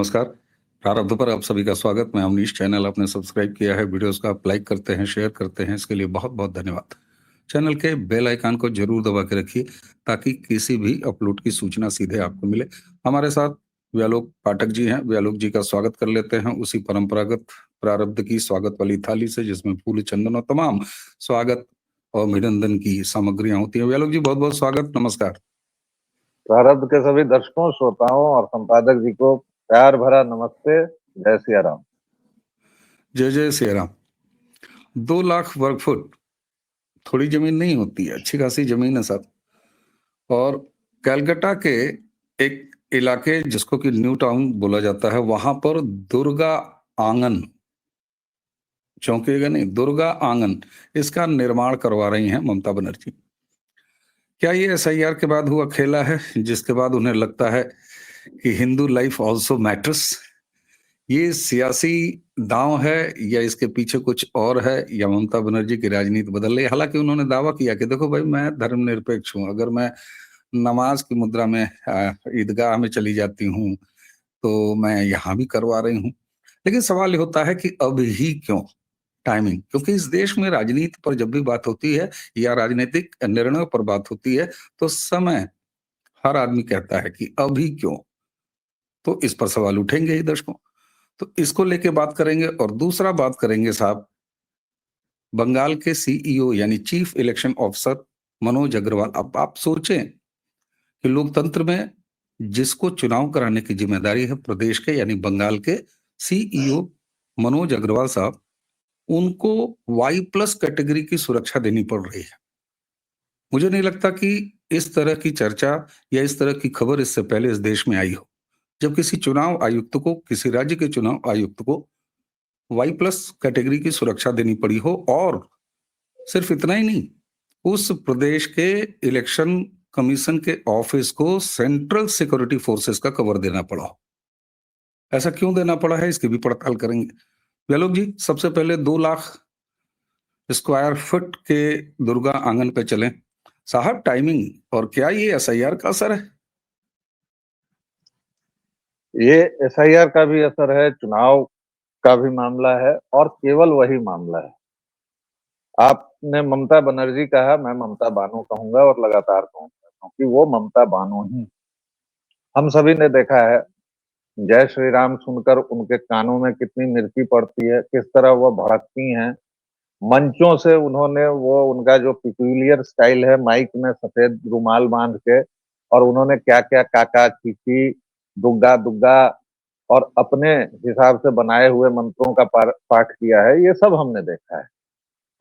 नमस्कार। प्रारब्ध पर आप सभी का स्वागत। मैं अवनीश। चैनल आपने सब्सक्राइब किया है, वीडियोस को आप लाइक करते हैं, शेयर करते हैं, इसके लिए बहुत-बहुत धन्यवाद। चैनल के बेल आइकन को ज़रूर दबा के रखिए ताकि किसी भी अपलोड की सूचना सीधे आपको मिले। हमारे साथ व्यालोक पाठक जी हैं, व्यालोक जी का स्वागत कर लेते हैं उसी परंपरागत प्रारब्ध की स्वागत वाली थाली से जिसमें फूल, चंदन और तमाम स्वागत और अभिनंदन की सामग्रियाँ होती हैं। व्यालोक जी बहुत-बहुत स्वागत, नमस्कार। प्रारब्ध के सभी दर्शकों, श्रोताओं और संपादक जी को प्यार भरा नमस्ते। जय सिया राम। जय जय सिया राम। 2 लाख वर्ग फुट थोड़ी जमीन नहीं होती है, अच्छी खासी जमीन है साहब। और कलकत्ता के एक इलाके जिसको कि न्यू टाउन बोला जाता है, वहां पर दुर्गा आंगन, चौंकिएगा नहीं, दुर्गा आंगन, इसका निर्माण करवा रही हैं ममता बनर्जी। क्या ये एसआईआर के बाद हुआ खेला है जिसके बाद उन्हें लगता है कि हिंदू लाइफ ऑल्सो मैटर्स? ये सियासी दांव है या इसके पीछे कुछ और है, या ममता बनर्जी की राजनीति बदल रही है? हालांकि उन्होंने दावा किया कि देखो भाई, मैं धर्मनिरपेक्ष हूं, अगर मैं नमाज की मुद्रा में ईदगाह में चली जाती हूँ तो मैं यहाँ भी करवा रही हूँ। लेकिन सवाल ये होता है कि अब ही क्यों? टाइमिंग, क्योंकि इस देश में राजनीति पर जब भी बात होती है या राजनीतिक निर्णयों पर बात होती है तो समय, हर आदमी कहता है कि अभी क्यों। तो इस पर सवाल उठेंगे ही दर्शकों। तो इसको लेके बात करेंगे। और दूसरा बात करेंगे साहब, बंगाल के सीईओ यानी chief election officer Manoj Agarwal. अब आप सोचें कि लोकतंत्र में जिसको चुनाव कराने की जिम्मेदारी है प्रदेश के यानी बंगाल के सीईओ मनोज अग्रवाल साहब, उनको वाई प्लस कैटेगरी की सुरक्षा देनी पड़ रही है। मुझे नहीं लगता कि इस तरह की चर्चा या इस तरह की खबर इससे पहले इस देश में आई हो, जब किसी चुनाव आयुक्त को, किसी राज्य के चुनाव आयुक्त को वाई प्लस कैटेगरी की सुरक्षा देनी पड़ी हो। और सिर्फ इतना ही नहीं, उस प्रदेश के इलेक्शन कमीशन के ऑफिस को सेंट्रल सिक्योरिटी फोर्सेस का कवर देना पड़ा हो। ऐसा क्यों देना पड़ा है, इसकी भी पड़ताल करेंगे। व्यालोक जी, सबसे पहले 2 लाख स्क्वायर फुट के दुर्गा आंगन पे चलें साहब। टाइमिंग और क्या ये एसआईआर का असर है? ये एसआईआर का भी असर है, चुनाव का भी मामला है और केवल वही मामला है। आपने ममता बनर्जी कहा, मैं ममता बानो कहूंगा और लगातार कहूंगा, क्योंकि वो ममता बानो ही। हम सभी ने देखा है, जय श्री राम सुनकर उनके कानों में कितनी मिर्ची पड़ती है, किस तरह वो भड़कती हैं। मंचों से उन्होंने वो उनका जो पिक्यूलियर स्टाइल है, माइक में सफेद रुमाल बांध के, और उन्होंने क्या क्या काका चीची दुग्गा दुग्गा और अपने हिसाब से बनाए हुए मंत्रों का पाठ किया है, ये सब हमने देखा है।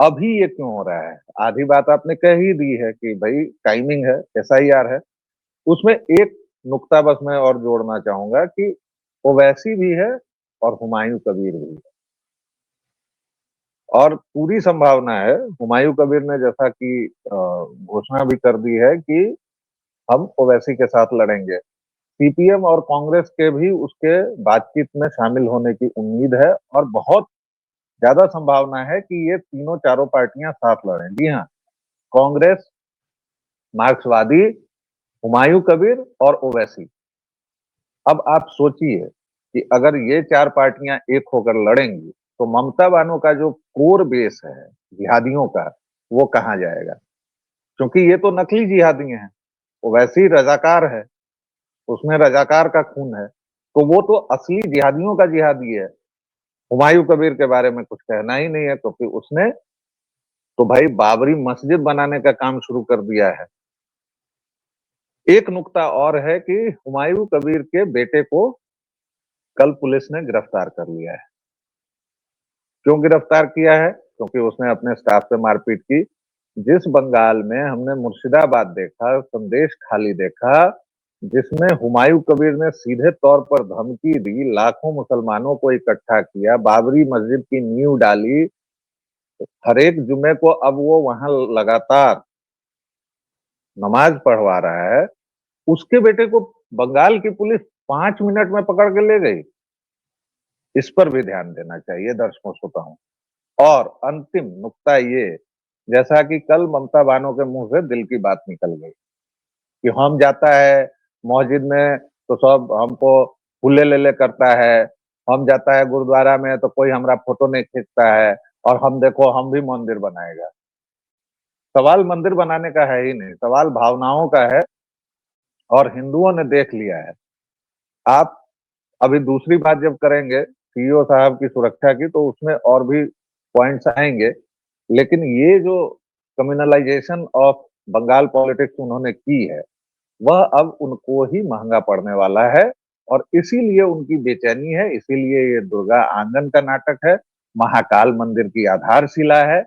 अभी ये क्यों हो रहा है? आधी बात आपने कह ही दी है कि भाई टाइमिंग है, एसआईआर है। उसमें एक नुक्ता बस मैं और जोड़ना चाहूंगा कि ओवैसी भी है और हुमायूं कबीर भी है। और पूरी संभावना है, हुमायूं कबीर ने जैसा कि घोषणा भी कर दी है कि हम ओवैसी के साथ लड़ेंगे। सीपीएम और कांग्रेस के भी उसके बातचीत में शामिल होने की उम्मीद है और बहुत ज्यादा संभावना है कि ये तीनों चारों पार्टियां साथ लड़ें। जी हाँ, कांग्रेस, मार्क्सवादी, हुमायूं कबीर और ओवैसी। अब आप सोचिए कि अगर ये चार पार्टियां एक होकर लड़ेंगी तो ममता बानो का जो कोर बेस है जिहादियों का, वो कहाँ जाएगा? क्योंकि ये तो नकली जिहादी हैं, ओवैसी रजाकार है, उसमें रजाकार का खून है, तो वो तो असली जिहादियों का जिहादी है। हुमायूं कबीर के बारे में कुछ कहना ही नहीं है, क्योंकि उसने तो भाई बाबरी मस्जिद बनाने का काम शुरू कर दिया है। एक नुक्ता और है कि हुमायूं कबीर के बेटे को कल पुलिस ने गिरफ्तार कर लिया है। क्यों गिरफ्तार किया है? क्योंकि उसने अपने स्टाफ से मारपीट की। जिस बंगाल में हमने मुर्शिदाबाद देखा, संदेश खाली देखा, जिसमें हुमायूं कबीर ने सीधे तौर पर धमकी दी, लाखों मुसलमानों को इकट्ठा किया, बाबरी मस्जिद की नींव डाली, हर एक जुमे को अब वो वहां लगातार नमाज पढ़वा रहा है, उसके बेटे को बंगाल की पुलिस 5 मिनट में पकड़ के ले गई। इस पर भी ध्यान देना चाहिए दर्शकों श्रोताओं। और अंतिम नुक्ता ये, जैसा कि कल ममता बानो के मुंह से दिल की बात निकल गई कि हम जाता है मस्जिद में तो सब हमको हुल्ले लेले करता है, हम जाता है गुरुद्वारा में तो कोई हमारा फोटो नहीं खींचता है और हम देखो हम भी मंदिर बनाएगा। सवाल मंदिर बनाने का है ही नहीं, सवाल भावनाओं का है और हिंदुओं ने देख लिया है। आप अभी दूसरी बात जब करेंगे सीईओ साहब की सुरक्षा की तो उसमें और भी पॉइंट्स आएँगे, लेकिन ये जो कम्युनलाइज़ेशन ऑफ बंगाल पॉलिटिक्स उन्होंने की है, वह अब उनको ही महँगा पड़ने वाला है और इसीलिए उनकी बेचैनी है, इसीलिए ये दुर्गा आंगन का नाटक है, महाकाल मंदिर की आधारशिला है,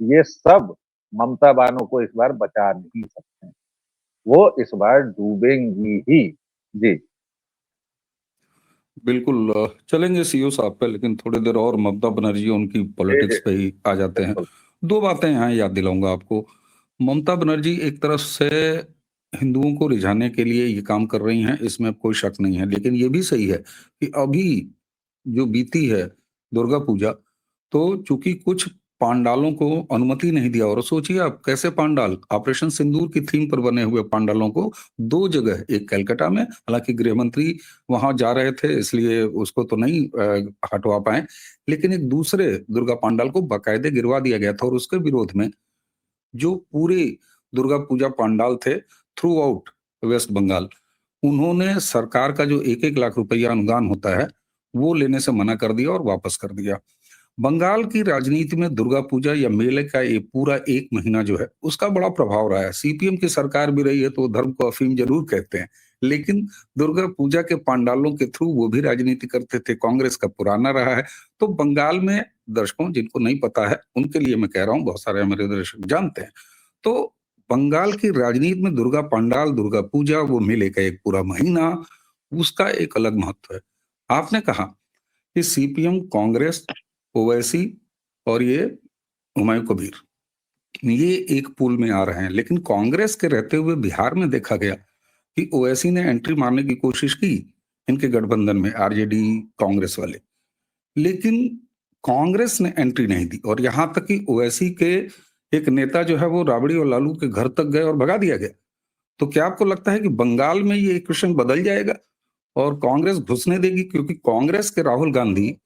ये सब ममता बानो को इस बार बचा नहीं सकते हैं। वो इस बार डूबेंगी ही। जी। बिल्कुल चलेंगे सीईओ साहब पे, लेकिन थोड़ी देर और ममता बनर्जी उनकी जी, पॉलिटिक्स जी। पे ही आ जाते हैं। बिल्कुल। 2 बातें यहाँ याद दिलाऊँगा आपको। ममता बनर्जी एक तरफ से हिंदुओं को रिझाने के लिए ये काम कर रही हैं, इसमें कोई शक नहीं है। लेकिन ये भी सही है कि अभी जो बीती है दुर्गा पूजा, तो चूँकि कुछ पांडालों को अनुमति नहीं दिया, और सोचिए आप कैसे पांडाल, ऑपरेशन सिंदूर की थीम पर बने हुए पांडालों को 2 जगह, एक कलकत्ता में, हालाँकि गृह मंत्री वहाँ जा रहे थे इसलिए उसको तो नहीं हटवा पाए, लेकिन एक दूसरे दुर्गा पांडाल को बाकायदे गिरवा दिया गया था, और उसके विरोध में जो पूरे दुर्गा पूजा पंडाल थे थ्रू आउट वेस्ट बंगाल, उन्होंने सरकार का जो 1-1 लाख रुपया अनुदान होता है, वो लेने से मना कर दिया और वापस कर दिया। बंगाल की राजनीति में दुर्गा पूजा या मेले का ये पूरा 1 महीना जो है, उसका बड़ा प्रभाव रहा है। सीपीएम की सरकार भी रही है, तो धर्म को अफ़ीम ज़रूर कहते हैं, लेकिन दुर्गा पूजा के पंडालों के थ्रू वो भी राजनीति करते थे, कांग्रेस का पुराना रहा है। तो बंगाल में दर्शकों जिनको नहीं पता है, उनके लिए मैं कह रहा हूँ, बहुत सारे हमारे दर्शक जानते हैं। तो बंगाल की राजनीति में दुर्गा पंडाल, दुर्गा पूजा, वो मेले का एक पूरा महीना, उसका एक अलग महत्व है। आपने कहा कि सीपीएम, कांग्रेस, ओवैसी और ये हुमायूं कबीर, ये एक पूल में आ रहे हैं, लेकिन कांग्रेस के रहते हुए बिहार में देखा गया कि ओवैसी ने एंट्री मारने की कोशिश की इनके गठबंधन में, आरजेडी कांग्रेस वाले, लेकिन कांग्रेस ने एंट्री नहीं दी, और यहां तक कि ओवैसी के एक नेता जो है वो राबड़ी और लालू के घर तक गए और भगा दिया गया। तो क्या आपको लगता है कि बंगाल में ये इक्वेशन बदल जाएगा और कांग्रेस घुसने देगी? क्योंकि कांग्रेस के राहुल गांधी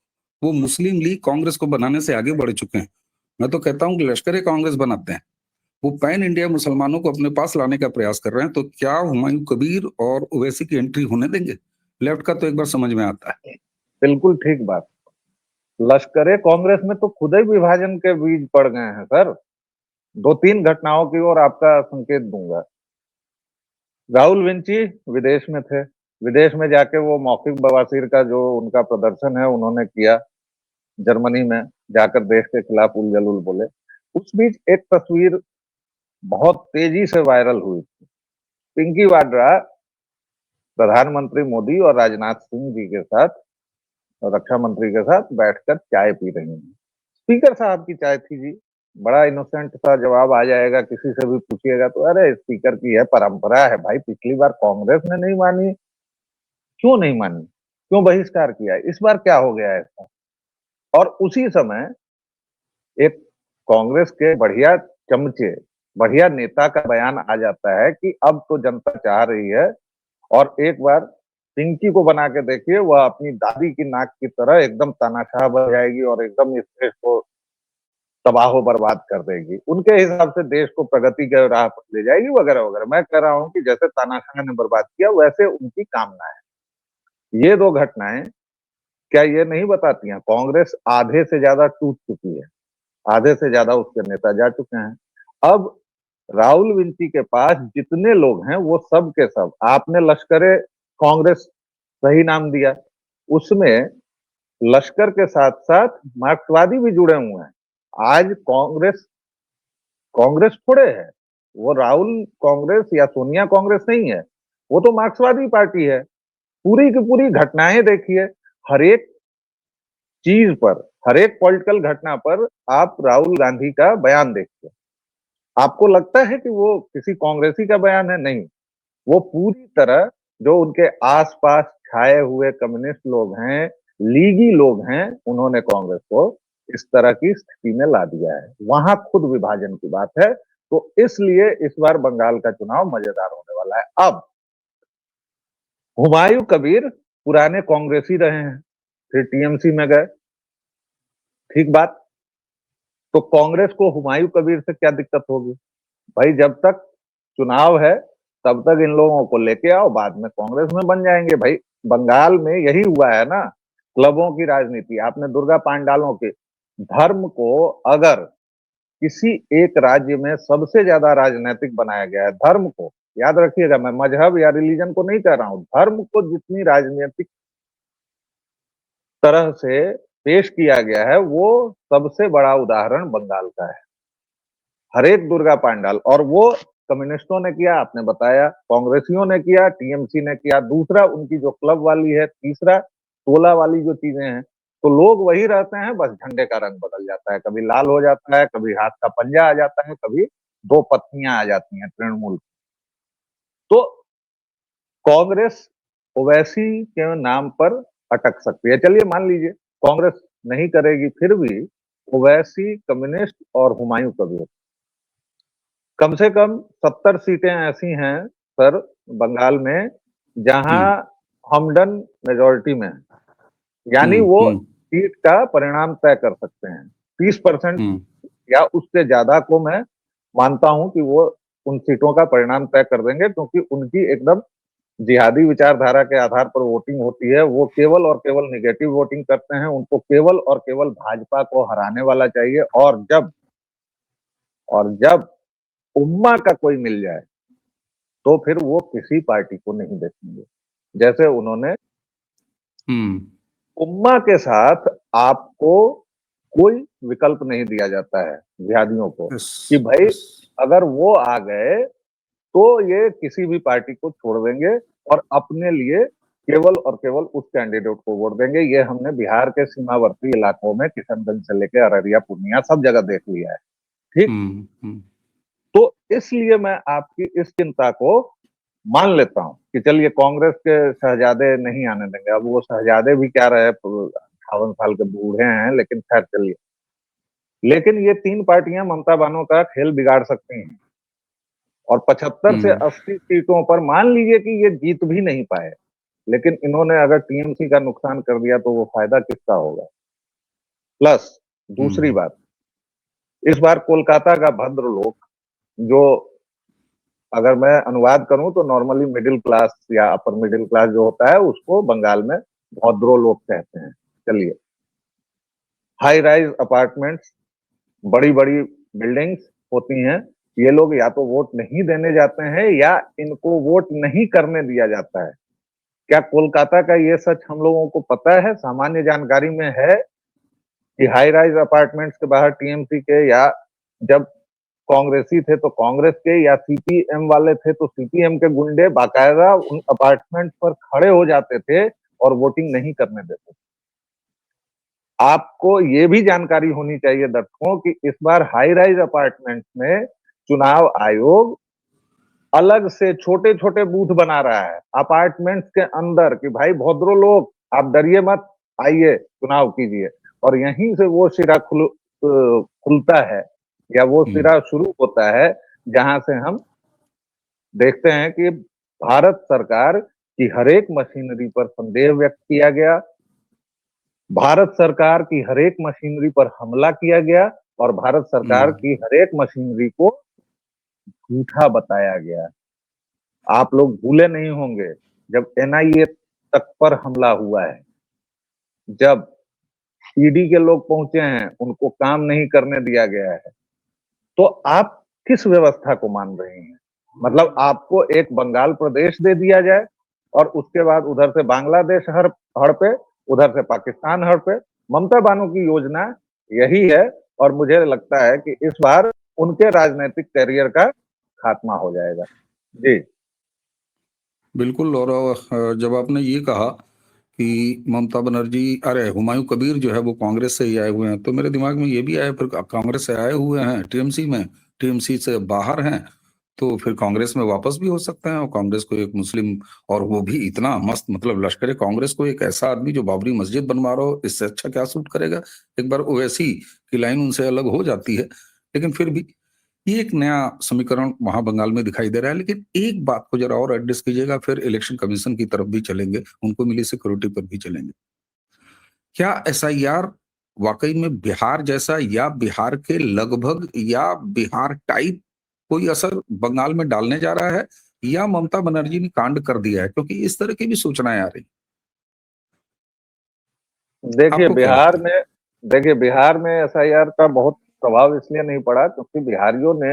वो मुस्लिम लीग कांग्रेस को बनाने से आगे बढ़ चुके हैं। मैं तो कहता हूं कि लश्कर ए कांग्रेस बनाते हैं। वो पैन इंडिया मुसलमानों को अपने पास लाने का प्रयास कर रहे हैं। तो क्या हुमायूं कबीर और ओवैसी की एंट्री होने देंगे? लेफ्ट का तो एक बार समझ में आता है। बिल्कुल ठीक बात। लश्कर-ए कांग्रेस में तो खुद ही विभाजन के बीज पड़ गए हैं सर। 2-3 घटनाओं की ओर आपका संकेत दूँगा। राहुल विंची विदेश में थे। विदेश में जाके वो मौखिक बवासीर का जो उनका प्रदर्शन है उन्होंने किया, जर्मनी में जाकर देश के खिलाफ उल-जलूल बोले। उस बीच एक तस्वीर बहुत तेज़ी से वायरल हुई थी। पिंकी वाड्रा प्रधानमंत्री मोदी और राजनाथ सिंह जी के साथ, रक्षा मंत्री के साथ बैठकर चाय पी रही हैं। स्पीकर साहब की चाय थी जी। बड़ा इनोसेंट सा जवाब आ जाएगा, किसी से भी पूछिएगा तो अरे स्पीकर की है, परंपरा है भाई, पिछली बार कांग्रेस ने नहीं मानी, क्यों नहीं मानी? क्यों बहिष्कार किया? इस बार क्या हो गया ऐसा? और उसी समय एक कांग्रेस के बढ़िया चमचे, बढ़िया नेता का बयान आ जाता है कि अब तो जनता चाह रही है और एक बार पिंकी को बना के देखिए, वह अपनी दादी की नाक की तरह एकदम तानाशाह बन जाएगी और एकदम इस देश को तबाह-ओ-बर्बाद कर देगी। उनके हिसाब से देश को प्रगति के राह पर ले जाएगी वगैरह-वगैरह। मैं कह रहा हूँ कि जैसे तानाशाह ने बर्बाद किया, वैसे उनकी कामना है। ये 2 घटनाएँ क्या ये नहीं बताती हैं, कांग्रेस आधे से ज़्यादा टूट चुकी है, आधे से ज़्यादा उसके नेता जा चुके हैं। अब राहुल विंची के पास जितने लोग हैं, वो सब के सब, आपने लश्कर-ए-कांग्रेस सही नाम दिया, उसमें लश्कर के साथ-साथ मार्क्सवादी भी जुड़े हुए हैं। आज कांग्रेस कांग्रेस थोड़े है, वो राहुल कांग्रेस या सोनिया कांग्रेस नहीं है, वो तो मार्क्सवादी पार्टी है। पूरी की पूरी घटनाएँ देखिए, हर एक चीज़ पर, हर एक पॉलिटिकल घटना पर आप राहुल गांधी का बयान देखिए। आपको लगता है कि वो किसी कांग्रेसी का बयान है? नहीं। वो पूरी तरह जो उनके आस-पास छाए हुए कम्युनिस्ट लोग हैं, लीगी लोग हैं, उन्होंने कांग्रेस को इस तरह की स्थिति में ला दिया है। वहाँ खुद विभाजन की बात है, तो इसलिए इस बार बंगाल का चुनाव मज़ेदार होने वाला है। अब हुमायूँ कबीर पुराने कांग्रेसी रहे हैं, फिर टीएमसी में गए, ठीक बात। तो कांग्रेस को हुमायूं कबीर से क्या दिक्कत होगी? भाई जब तक चुनाव है तब तक इन लोगों को लेके आओ, बाद में कांग्रेस में बन जाएंगे। भाई बंगाल में यही हुआ है ना, क्लबों की राजनीति। आपने दुर्गा पांडालों के धर्म को अगर किसी एक राज्य में सबसे ज्यादा राजनीतिक बनाया गया है, धर्म को याद रखिएगा, मैं मजहब या रिलीजन को नहीं कह रहा हूं, धर्म को जितनी राजनीतिक तरह से पेश किया गया है, वो सबसे बड़ा उदाहरण बंगाल का है। हर एक दुर्गा पांडाल, और वो कम्युनिस्टों ने किया, आपने बताया, कांग्रेसियों ने किया, टीएमसी ने किया, दूसरा उनकी जो क्लब वाली है, तीसरा टोला वाली जो चीजें हैं, तो लोग वही रहते हैं, बस झंडे का रंग बदल जाता है, कभी लाल हो जाता है, कभी हाथ का पंजा आ जाता है, कभी दो पत्तियां आ जाती हैं तृणमूल। तो कांग्रेस ओवैसी के नाम पर अटक सकती है। चलिए मान लीजिए कांग्रेस नहीं करेगी, फिर भी ओवैसी, कम्युनिस्ट और हुमायूं कबीर, कम से कम 70 सीटें ऐसी हैं सर बंगाल में जहां हमडन मेजोरिटी में है, यानी वो सीट का परिणाम तय कर सकते हैं। 30% या उससे ज्यादा को मैं मानता हूं कि वो उन सीटों का परिणाम तय कर देंगे, क्योंकि उनकी एकदम जिहादी विचारधारा के आधार पर वोटिंग होती है। वो केवल और केवल निगेटिव वोटिंग करते हैं, उनको केवल और केवल भाजपा को हराने वाला चाहिए। और जब उम्मा का कोई मिल जाए तो फिर वो किसी पार्टी को नहीं देखेंगे। जैसे उन्होंने उम्मा के साथ आपको कोई विकल्प नहीं दिया जाता है जिहादियों को, कि भाई अगर वो आ गए तो ये किसी भी पार्टी को छोड़ देंगे और अपने लिए केवल और केवल उस कैंडिडेट को वोट देंगे। ये हमने बिहार के सीमावर्ती इलाकों में किशनगंज से लेकर अररिया, पूर्णिया सब जगह देख लिया है, ठीक। तो इसलिए मैं आपकी इस चिंता को मान लेता हूं कि चलिए कांग्रेस के शहजादे नहीं आने देंगे। अब वो शहजादे भी क्या रहे, 58 साल के बूढ़े हैं, लेकिन खैर चलिए। लेकिन ये तीन पार्टियां ममता बानो का खेल बिगाड़ सकती हैं, और 75 से 80 सीटों पर मान लीजिए कि ये जीत भी नहीं पाए, लेकिन इन्होंने अगर टीएमसी का नुकसान कर दिया तो वो फायदा किसका होगा? प्लस दूसरी बात, इस बार कोलकाता का भद्रलोक, जो अगर मैं अनुवाद करूं तो नॉर्मली मिडिल क्लास या अपर मिडिल क्लास जो होता है, उसको बंगाल में भद्रलोक कहते हैं। चलिए, हाई राइज अपार्टमेंट्स, बड़ी बड़ी बिल्डिंग्स होती हैं। ये लोग या तो वोट नहीं देने जाते हैं या इनको वोट नहीं करने दिया जाता है। क्या कोलकाता का ये सच हम लोगों को पता है, सामान्य जानकारी में है कि हाई राइज अपार्टमेंट्स के बाहर टीएमसी के, या जब कांग्रेसी थे तो कांग्रेस के, या सीपीएम वाले थे तो सीपीएम के गुंडे बाकायदा उन अपार्टमेंट पर खड़े हो जाते थे और वोटिंग नहीं करने देते थे। आपको ये भी जानकारी होनी चाहिए दर्शकों कि इस बार हाई राइज अपार्टमेंट में चुनाव आयोग अलग से छोटे छोटे बूथ बना रहा है अपार्टमेंट्स के अंदर, कि भाई भद्रो लोग आप डरिए मत, आइए चुनाव कीजिए। और यहीं से वो सिरा खुलता है, या वो सिरा शुरू होता है, जहां से हम देखते हैं कि भारत सरकार की हर एक मशीनरी पर संदेह व्यक्त किया गया, भारत सरकार की हर एक मशीनरी पर हमला किया गया, और भारत सरकार की हर एक मशीनरी को झूठा बताया गया। आप लोग भूले नहीं होंगे जब एनआईए तक पर हमला हुआ है, जब ईडी के लोग पहुंचे हैं, उनको काम नहीं करने दिया गया है। तो आप किस व्यवस्था को मान रहे हैं? मतलब आपको एक बंगाल प्रदेश दे दिया जाए और उसके बाद उधर से बांग्लादेश हड़ पे, उधर से पाकिस्तान हड़ पे। ममता बानो की योजना यही है, और मुझे लगता है कि इस बार उनके राजनीतिक करियर का खात्मा हो जाएगा। जी बिल्कुल। और जब आपने ये कहा कि ममता बनर्जी, अरे हुमायूं कबीर जो है वो कांग्रेस से ही आए हुए हैं, तो मेरे दिमाग में ये भी आया, फिर कांग्रेस से आए हुए हैं टीएमसी में, टीएमसी से बाहर हैं, तो फिर कांग्रेस में वापस भी हो सकते हैं। और कांग्रेस को एक मुस्लिम, और वो भी इतना मस्त, मतलब लश्कर कांग्रेस को एक ऐसा आदमी जो बाबरी मस्जिद बनवा रहा हो, इससे अच्छा क्या सूट करेगा? एक बार ओवैसी की लाइन उनसे अलग हो जाती है, लेकिन फिर भी ये एक नया समीकरण वहां बंगाल में दिखाई दे रहा है। लेकिन एक बात को जरा और एड्रेस कीजिएगा, फिर इलेक्शन कमीशन की तरफ भी चलेंगे, उनको मिली सिक्योरिटी पर भी चलेंगे। क्या एसआईआर वाकई में बिहार जैसा या बिहार के लगभग या बिहार टाइप कोई असर बंगाल में डालने जा रहा है, या ममता बनर्जी ने कांड कर दिया है? क्योंकि इस तरह की भी सूचनाएं आ रही। देखिए आपको क्या बिहार लगता है? में देखिए बिहार में एसआईआर का बहुत प्रभाव इसलिए नहीं पड़ा क्योंकि बिहारियों ने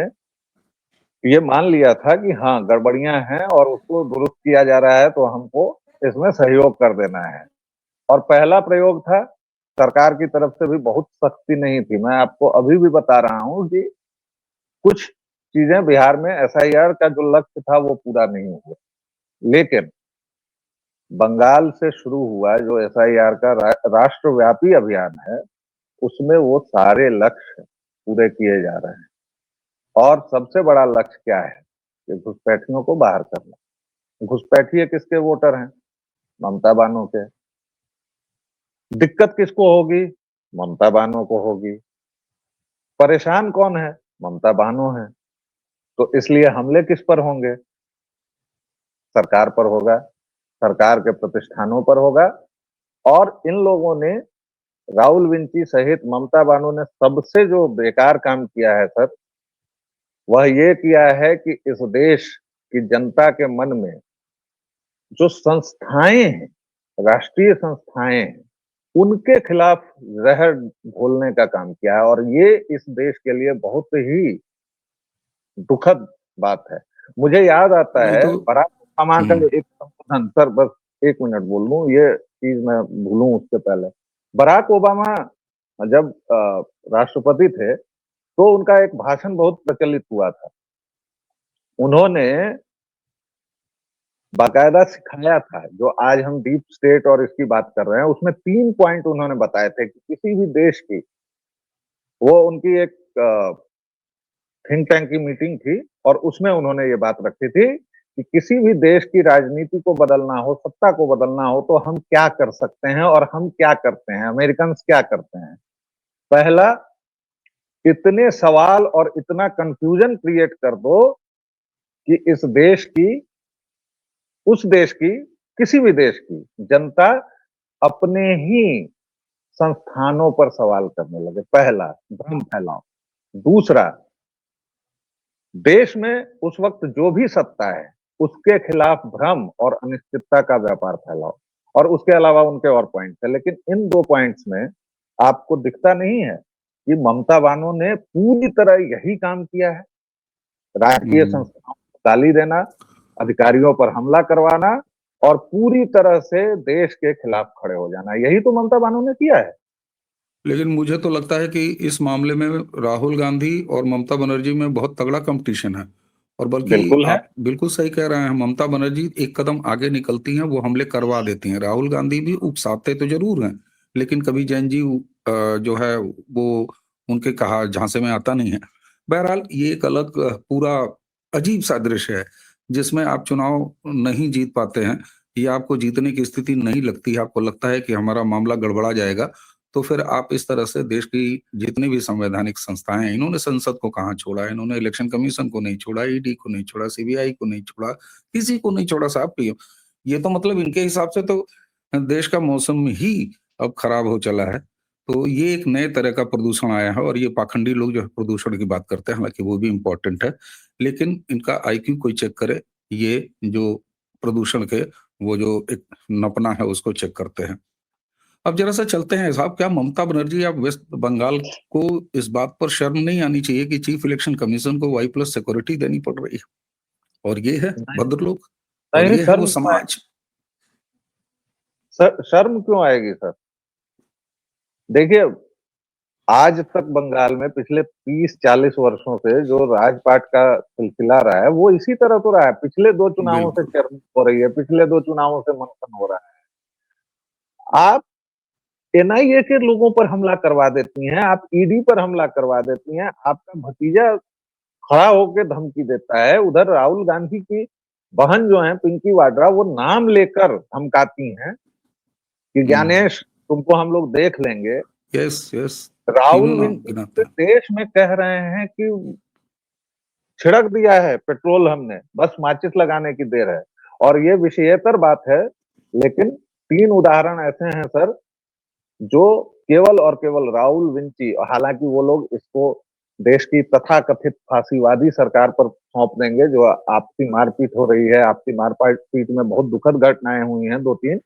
ये मान लिया था कि हाँ गड़बड़ियां हैं और उसको दुरुस्त किया जा रहा है, तो हमको इसमें सहयोग कर देना है। और पहला प्रयोग था, सरकार की तरफ से भी बहुत सख्ती नहीं थी। मैं आपको अभी भी बता रहा हूँ कि कुछ चीजें बिहार में एसआईआर का जो लक्ष्य था वो पूरा नहीं हुआ, लेकिन बंगाल से शुरू हुआ जो एसआईआर का राष्ट्रव्यापी अभियान है, उसमें वो सारे लक्ष्य पूरे किए जा रहे हैं। और सबसे बड़ा लक्ष्य क्या है कि घुसपैठियों को बाहर करना। घुसपैठिए किसके वोटर हैं? ममता बानो के। दिक्कत किसको होगी? ममता बानो को होगी। परेशान कौन है? ममता बानो है। तो इसलिए हमले किस पर होंगे? सरकार पर होगा, सरकार के प्रतिष्ठानों पर होगा। और इन लोगों ने, राहुल विंची सहित ममता बानो ने सबसे जो बेकार काम किया है सर, वह ये किया है कि इस देश की जनता के मन में जो संस्थाएं हैं, राष्ट्रीय संस्थाएं हैं, उनके खिलाफ जहर घोलने का काम किया है। और ये इस देश के लिए बहुत ही दुखद बात है। मुझे याद आता नहीं है तो बराक ओबामा का हम्म, एक संबोधन, सर बस एक मिनट बोल लूं, ये चीज मैं भूलूं उससे पहले। बराक ओबामा जब राष्ट्रपति थे तो उनका एक भाषण बहुत प्रचलित हुआ था। उन्होंने बाकायदा सिखाया था, जो आज हम डीप स्टेट और इसकी बात कर रहे हैं, उसमें 3 पॉइंट उन्होंने बताए थे कि किसी भी देश की, वो उनकी एक थिंक टैंक की मीटिंग थी और उसमें उन्होंने ये बात रखी थी कि किसी भी देश की राजनीति को बदलना हो, सत्ता को बदलना हो, तो हम क्या कर सकते हैं और हम क्या करते हैं, अमेरिकन क्या करते हैं। पहला, इतने सवाल और इतना कंफ्यूजन क्रिएट कर दो कि इस देश की, उस देश की, किसी भी देश की जनता अपने ही संस्थानों पर सवाल करने लगे। पहला, भ्रम फैलाओ। दूसरा, देश में उस वक्त जो भी सत्ता है उसके खिलाफ भ्रम और अनिश्चितता का व्यापार फैलाओ। और उसके अलावा उनके और पॉइंट्स है, लेकिन इन 2 पॉइंट्स में आपको दिखता नहीं है कि ममता बानो ने पूरी तरह यही काम किया है। राजकीय हम्म। संस्थाओं को गाली देना, अधिकारियों पर हमला करवाना और पूरी तरह से देश के खिलाफ खड़े हो जाना, यही तो ममता बानो ने किया है। लेकिन मुझे तो लगता है कि इस मामले में राहुल गांधी और ममता बनर्जी में बहुत तगड़ा कंपटीशन है। और बल्कि बिल्कुल है। आप बिल्कुल सही कह रहे हैं, ममता बनर्जी एक कदम आगे निकलती हैं, वो हमले करवा देती हैं। राहुल गांधी भी उकसाते तो जरूर हैं, लेकिन कभी जैन जी जो है वो उनके कहा झांसे में आता नहीं है। बहरहाल ये एक अलग पूरा अजीब सा दृश्य है, जिसमें आप चुनाव नहीं जीत पाते हैं, या आपको जीतने की स्थिति नहीं लगती है, आपको लगता है कि हमारा मामला गड़बड़ा जाएगा, तो फिर आप इस तरह से देश की जितनी भी संवैधानिक संस्थाएं हैं, इन्होंने संसद को कहाँ छोड़ा, इन्होंने इलेक्शन कमीशन को नहीं छोड़ा, ईडी को नहीं छोड़ा, सीबीआई को नहीं छोड़ा, किसी को नहीं छोड़ा साहब। ये तो मतलब इनके हिसाब से तो देश का मौसम ही अब खराब हो चला है। तो ये एक नए तरह का प्रदूषण आया है, और ये पाखंडी लोग जो है प्रदूषण की बात करते हैं, हालांकि वो भी इम्पोर्टेंट है, लेकिन इनका आईक्यू कोई चेक करे, ये जो प्रदूषण के वो जो एक नपना है उसको चेक करते हैं। अब जरा-सा चलते हैं साहब, क्या ममता बनर्जी या वेस्ट बंगाल को इस बात पर शर्म नहीं आनी चाहिए कि चीफ इलेक्शन कमीशन को वाई प्लस सिक्योरिटी देनी पड़ रही है? और ये है नहीं, भद्र लोग, और नहीं, ये है वो शर्म क्यों आए? समाज। शर्म क्यों आएगी सर? देखिए, आज तक बंगाल में पिछले 30-40 वर्षों से जो राजपाट का सिलसिला रहा है, वो इसी तरह तो रहा है। पिछले 2 चुनावों से बिल्कुल। चर्चा हो रही है, पिछले 2 चुनावों से मंथन हो रहा है। आप एनआईए के लोगों पर हमला करवा देती हैं, आप ईडी पर हमला करवा देती हैं, आपका भतीजा खड़ा होकर धमकी देता है, उधर राहुल गांधी की बहन जो है पिंकी वाड्रा, वो नाम लेकर धमकाती हैं कि हुँ। ज्ञानेश तुमको हम लोग देख लेंगे। Yes, yes. तीनों राहुल नाम विंटर गिनाते हैं। देश में कह रहे हैं कि छिड़क दिया है पेट्रोल हमने, बस माचिस लगाने की देर है। और ये विषयेतर बात है, लेकिन 3 उदाहरण ऐसे हैं सर, जो केवल और केवल राहुल विंची, हालांकि वो लोग इसको देश की तथाकथित फांसीवादी सरकार पर सौंप देंगे, जो आपसी मारपीट हो रही है। आपसी मारपीट में बहुत दुखद घटनाएं हुई हैं, 2-3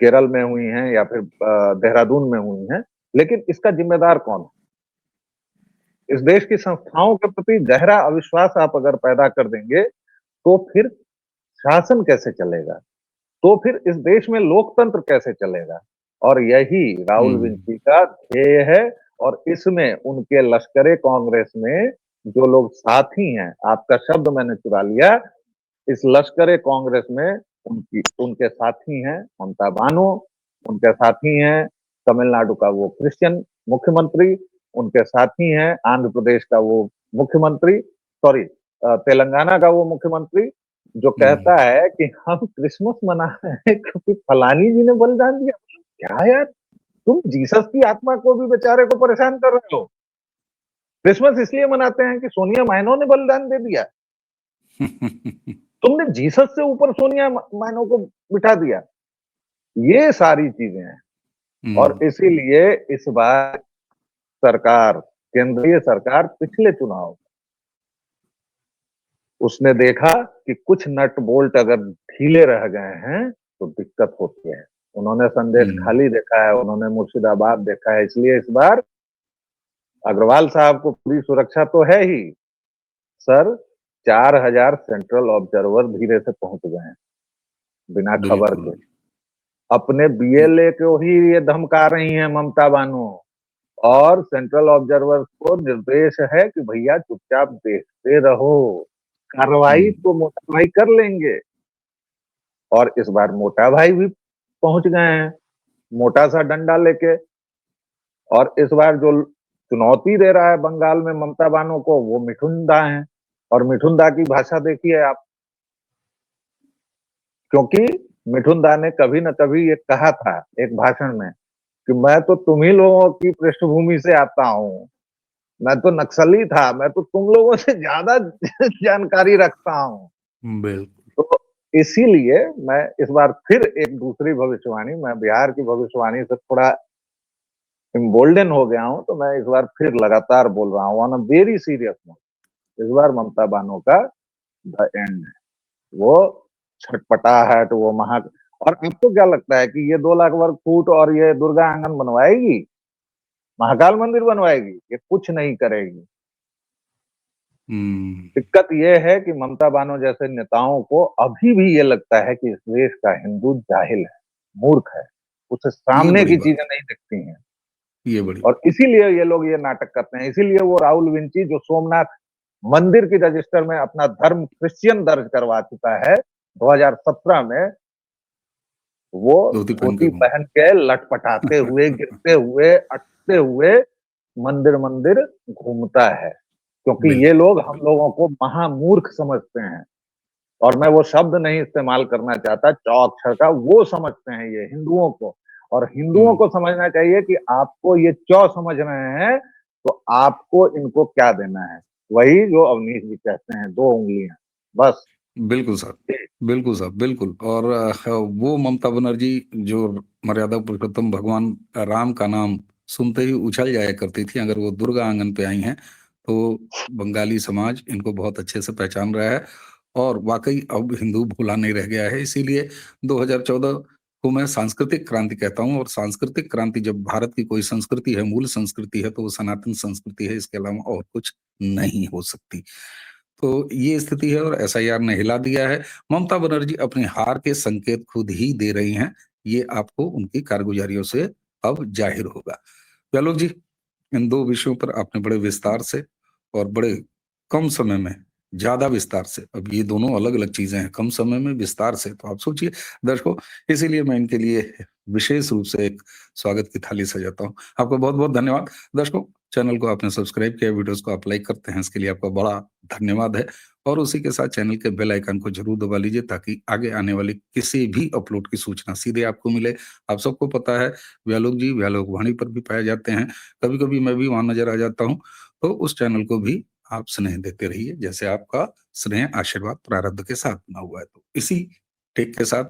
केरल में हुई हैं या फिर देहरादून में हुई हैं, लेकिन इसका जिम्मेदार कौन है? इस देश की संस्थाओं के प्रति गहरा अविश्वास आप अगर पैदा कर देंगे, तो फिर शासन कैसे चलेगा? तो फिर इस देश में लोकतंत्र कैसे चलेगा? और यही राहुल विंची का ध्येय है। और इसमें उनके लश्कर-ए कांग्रेस में जो लोग साथी हैं, आपका शब्द मैंने चुरा लिया, इस लश्कर-ए कांग्रेस में उनके साथी हैं ममता बानो, उनके साथी हैं तमिलनाडु का वो क्रिश्चियन मुख्यमंत्री, उनके साथी हैं आंध्र प्रदेश का वो मुख्यमंत्री, सॉरी तेलंगाना का वो मुख्यमंत्री, जो कहता है कि हम क्रिसमस मना रहे हैं क्योंकि फलानी जी ने बलिदान दिया। क्या यार, तुम जीसस की आत्मा को भी बेचारे को परेशान कर रहे हो। क्रिसमस इसलिए मनाते हैं कि सोनिया माइनो ने बलिदान दे दिया। तुमने जीसस से ऊपर सोनिया माइनो को बिठा दिया। ये सारी चीजें हैं। और इसीलिए इस बार सरकार, केंद्रीय सरकार, पिछले चुनाव उसने देखा कि कुछ नट बोल्ट अगर ढीले रह गए हैं तो दिक्कत होती है। उन्होंने संदेश खाली देखा है, उन्होंने मुर्शिदाबाद देखा है, इसलिए इस बार अग्रवाल साहब को पूरी सुरक्षा तो है ही सर। 4000 सेंट्रल ऑब्जर्वर धीरे से पहुंच गए हैं बिना खबर के। अपने बीएलए को ही ये धमका रही हैं ममता बानो, और सेंट्रल ऑब्जर्वर को निर्देश है कि भैया चुपचाप देखते रहो, कार्रवाई तो मोटा भाई कर लेंगे। और इस बार मोटा भाई भी पहुंच गए हैं मोटा सा डंडा लेके। और इस बार जो चुनौती दे रहा है बंगाल में ममता बानो को, वो मिठुन दा है। और मिठुन दा की भाषा देखिए आप, क्योंकि मिठुन दा ने कभी न कभी ये कहा था एक भाषण में कि मैं तो तुम ही लोगों की पृष्ठभूमि से आता हूं, मैं तो नक्सली था, मैं तो तुम लोगों से ज्यादा जानकारी रखता हूं। बिल्कुल। तो इसीलिए मैं इस बार फिर एक दूसरी भविष्यवाणी, मैं बिहार की भविष्यवाणी से थोड़ा इम्बोल्डन हो गया हूं, तो मैं इस बार फिर लगातार बोल रहा हूं on a very serious note, इस बार ममता बानो का द एंड है। वो छटपटाहट, वो महा। और आपको क्या लगता है कि ये 2 लाख वर्ग फुट और ये दुर्गा आंगन बनवाएगी, महाकाल मंदिर बनवाएगी? ये कुछ नहीं करेगी। दिक्कत ये है कि ममता बानो जैसे नेताओं को अभी भी ये लगता है कि इस देश का हिंदू जाहिल है, मूर्ख है, उसे सामने की चीजें नहीं दिखती हैं। ये बड़ी और इसीलिए ये लोग ये नाटक करते हैं। इसीलिए वो राहुल विंची, जो सोमनाथ मंदिर की रजिस्टर में अपना धर्म क्रिश्चियन दर्ज करवा चुका है 2017 में, वो धोती पहन के लटपटाते हुए, गिरते हुए, अटते हुए मंदिर मंदिर घूमता है, क्योंकि ये लोग हम लोगों को महामूर्ख समझते हैं। और मैं वो शब्द नहीं इस्तेमाल करना चाहता, चौअक्षर का, वो समझते हैं ये हिंदुओं को। और हिंदुओं को समझना चाहिए कि आपको ये चौ समझ रहे हैं तो आपको इनको क्या देना है। वही जो अवनीश जी कहते हैं, 2 उंगलियां बस। बिल्कुल साहब, बिल्कुल साहब, बिल्कुल। और वो ममता बनर्जी जो मर्यादा पुरुषोत्तम भगवान राम का नाम सुनते ही उछल जाया करती थी, अगर वो दुर्गा आंगन पे आई हैं तो बंगाली समाज इनको बहुत अच्छे से पहचान रहा है। और वाकई अब हिंदू भूला नहीं रह गया है। इसीलिए 2014 को मैं सांस्कृतिक क्रांति कहता हूं। और सांस्कृतिक क्रांति, जब भारत की कोई संस्कृति है, मूल संस्कृति है, तो वो सनातन संस्कृति है, इसके अलावा और कुछ नहीं हो सकती। तो ये स्थिति है और एसआईआर ने हिला दिया है। ममता बनर्जी अपनी हार के संकेत खुद ही दे रही हैं, ये आपको उनकी कारगुजारियों से अब जाहिर होगा। व्यालोक जी, इन 2 विषयों पर आपने बड़े विस्तार से और बड़े कम समय में ज्यादा विस्तार से, अब ये दोनों अलग अलग चीजें हैं, कम समय में विस्तार से, तो आप सोचिए दर्शकों, इसीलिए मैं इनके लिए विशेष रूप से एक स्वागत की थाली सजाता हूँ। आपको बहुत बहुत धन्यवाद। दर्शकों, चैनल को आपने सब्सक्राइब किया, वीडियोस को आप लाइक करते हैं, इसके लिए आपका बड़ा धन्यवाद है। और उसी के साथ चैनल के बेल आइकन को जरूर दबा लीजिए, ताकि आगे आने वाली किसी भी अपलोड की सूचना सीधे आपको मिले। आप सबको पता है व्यालोक जी व्यालोक वाणी पर भी पाए जाते हैं, कभी कभी मैं भी वहां नजर आ जाता हूँ, तो उस चैनल को भी आप स्नेह देते रहिए जैसे आपका स्नेह आशीर्वाद प्रारब्ध के साथ बना हुआ है। तो इसी टेक के साथ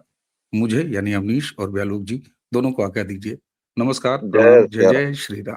मुझे यानी अवनीश और व्यालोक जी दोनों को आज्ञा दीजिए। नमस्कार, जय प्रणाम, जय श्री राम। जय श्री राम।